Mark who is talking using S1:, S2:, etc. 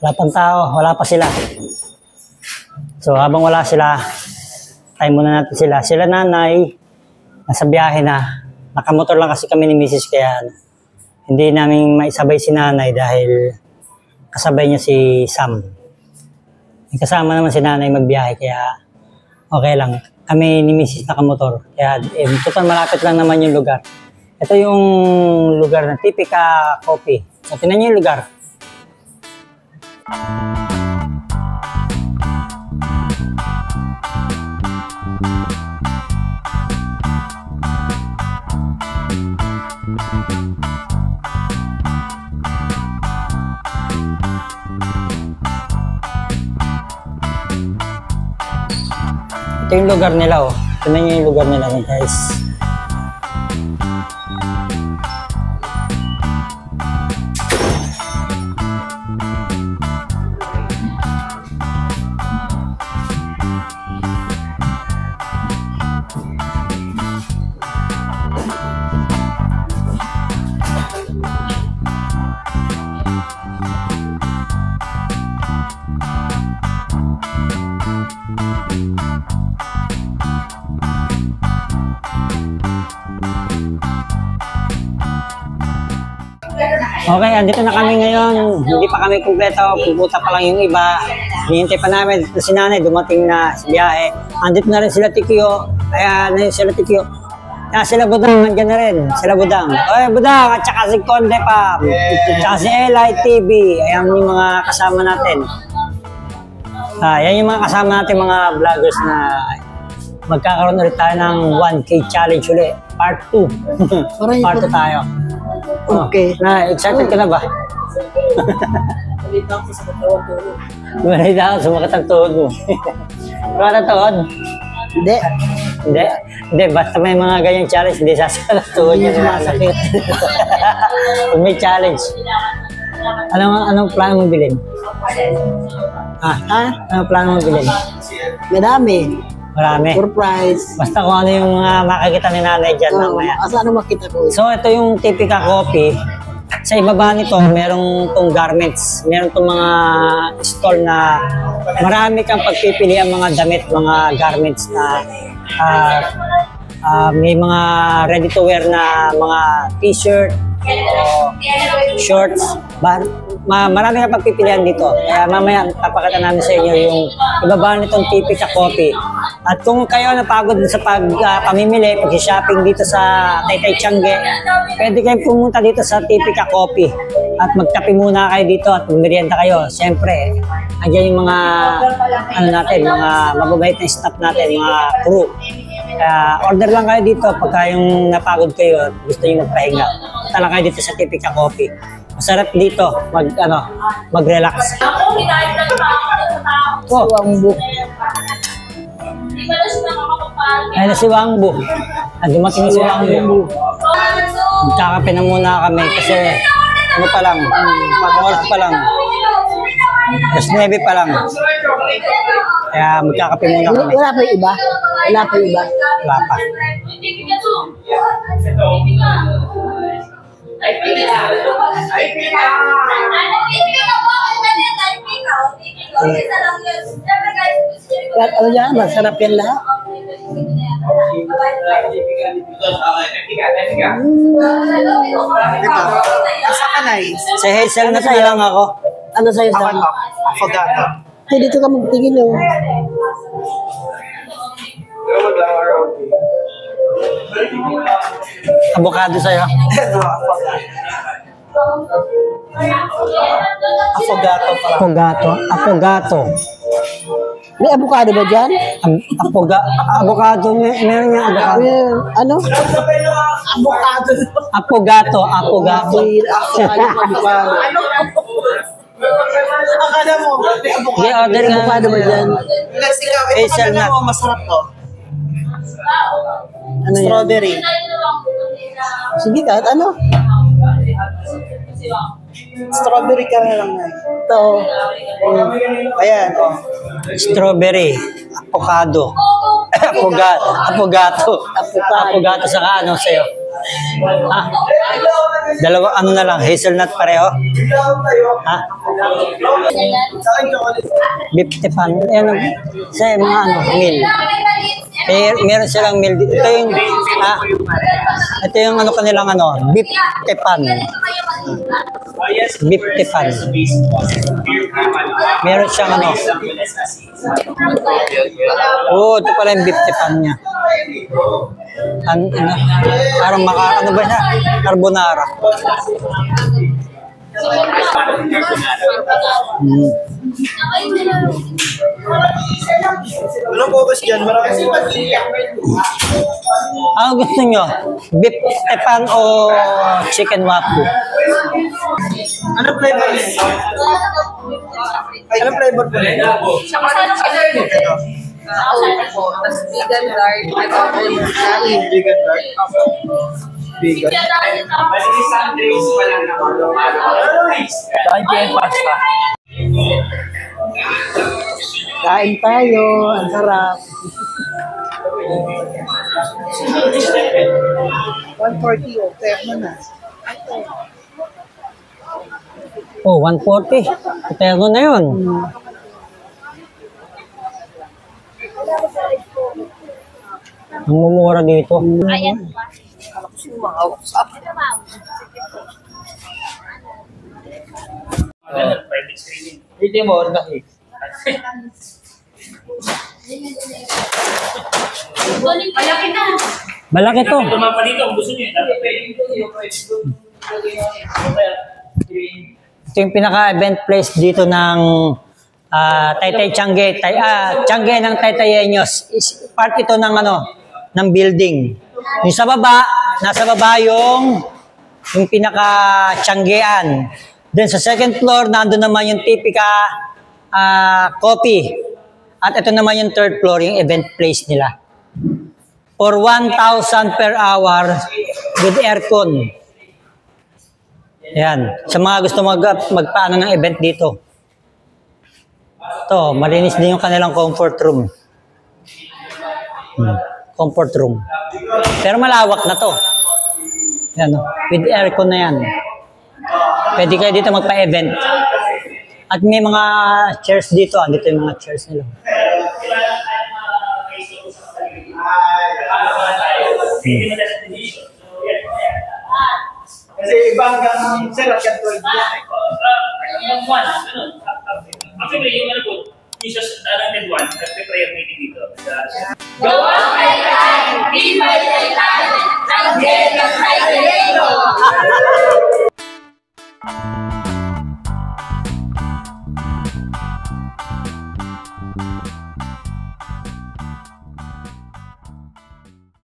S1: Wala pang tao, wala pa sila. So habang wala sila, tayo muna natin sila. Sila nanay, nasa biyahe na. Nakamotor lang kasi kami ni Mrs. kaya hindi namin maisabay si nanay dahil kasabay niya si Sam. May kasama naman si nanay magbiyahe kaya okay lang. Kami ni Mrs. nakamotor. Kaya total malapit lang naman yung lugar. Ito yung lugar na Tipika Coffee. So tingnan niyo yung lugar. Ito yung lugar nila, oh. Tingnan niyo yung lugar nila, guys. Okay, andito na kami ngayon. Hindi pa kami kumpleto. Pupunta pa lang yung iba. Hinihintay pa namin si nanay. Dumating na sa biyahe. Andito na rin sila Tikyo. Ayan, sila Tikyo. Kaya sila Budang, nandiyan na rin. Sila Budang. Oy, Budang! At saka si Konde pa. At saka si LITV. Ayan yung mga kasama natin. Yan yung mga kasama natin, mga vloggers na magkakaroon ulit tayo ng 1K challenge ulit. Part 2. Part 2 tayo. Okay. Excited ka na ba?
S2: Balita ako sa katawan tuhod.
S1: Balita ako, sumakit ang tuhod mo. Sumakit ang tuhod?
S2: Hindi.
S1: Hindi? Hindi, basta may mga ganyang challenge, hindi sasakit ang tuhod niya.
S2: Masakit.
S1: Kung may challenge, anong plano mong bilhin? Anong plano mong bilhin?
S2: Madami.
S1: Marami.
S2: Surprise.
S1: Basta kung ano yung makakita ni nanay dyan mamaya.
S2: Ano makita ko?
S1: So, ito yung Tipika Coffee. Sa ibaba nito, merong tong garments. Meron tong mga stall na marami kang pagpipili ang mga damit, mga garments na may mga ready-to-wear na mga t-shirt o shorts. Marami kang pagpipilian dito. Kaya mamaya papakita namin sa inyo yung ibaba nitong Tipika Coffee. At kung kayo napagod sa pamimili, pag-shopping dito sa Taytay Tiangge, pwede kayong pumunta dito sa Tipika Coffee at magkape muna kayo dito at merienda kayo. Siyempre, andyan yung mga mga mababait na staff natin, mga crew. Order lang kayo dito pagka yung napagod kayo at gusto nyo magpahinga. Punta lang kayo dito sa Tipika Coffee. Masarap dito mag-relax. Oh, Wangbu. Ayun na si Wangbu. Dumating si Wangbu. Magkakape na muna kami kasi ano pa lang, pag-oras pa lang. Mas 9 pa lang. Kaya magkakape muna kami.
S2: Wala pa yung iba? Wala pa yung iba?
S1: Wala pa.
S2: Ano yan? Masarap yan lahat?
S3: Asa ka na eh?
S1: Sa Hazel na lang ako.
S2: Ano sa'yo sa akin?
S3: Affogato.
S2: Dito ka magtingin yung...
S1: Avocado sa'yo.
S3: Affogato pala.
S1: Affogato.
S2: May avocado ba dyan?
S1: Avocado. Meron nga avocado.
S2: Ano?
S3: Avocado.
S1: Affogato.
S3: Akala mo,
S1: Hindi, order nga.
S2: Avocado ba dyan?
S1: Hazel nut.
S3: Masarap to.
S2: Ano yan?
S3: Strawberry.
S2: Sige kahit ano?
S3: Strawberry ka na lang na.
S2: Ito.
S3: Ayan, oh.
S1: Strawberry. Avocado. Affogato. Affogato saka ano sa'yo? Dalawa, ano na lang, hazelnut pareho. Ha? Beef tepan. Ayan, sa mga ano, meal. Meron silang meal. Ito yung, ito yung ano kanilang ano, beef tepan. Beef tepan. Meron siyang ano. Oo, ito pala yung beef tepan niya. Ano, parang ano ba siya? Carbonara.
S3: Anong focus dyan? Marami
S1: Ano gusto nyo? Beef tepan o chicken wapu?
S3: Ano flavor nito? Ano flavor po nito?
S4: Tapos vegan guard,
S3: Vegan dark. Vegan. Chicken pasta.
S2: Kain tayo. Ang sarap. 140 o. Kaya na.
S1: Oh, 140. Ito na yun. Ang mumura dito.
S4: Ayan pa.
S3: Hindi mo, order na
S4: Malaki na.
S1: Malaki to.
S5: Tumapa dito kung gusto niyo. Dapat pwede ito.
S1: Ito yung pinaka-event place dito ng Taytay Tiangge. Tiangge ng Taytayeños. Part ito ng ano, ng building. Yung sa baba, nasa baba yung pinaka-Tianggean. Then sa second floor, nandun naman yung Tipika Coffee. At ito naman yung third floor, yung event place nila. For 1,000 per hour with aircon. Yan. Sa mga gusto magpaano ng event dito. Ito, malinis din yung kanilang comfort room. Comfort room. Pero malawak na to. Yan, with aircon na yan. Pwede kayo dito magpa-event. At may mga chairs dito. Dito yung mga chairs nila.
S3: Kasi ibang sir, at control niya.
S5: Yung one, ano, actually, yung ano po, yung sa unlimited one, nagpe-prayer meeting dito.
S4: Gawa kay tayo, di may tayo, Tiangge ng Taytayeño.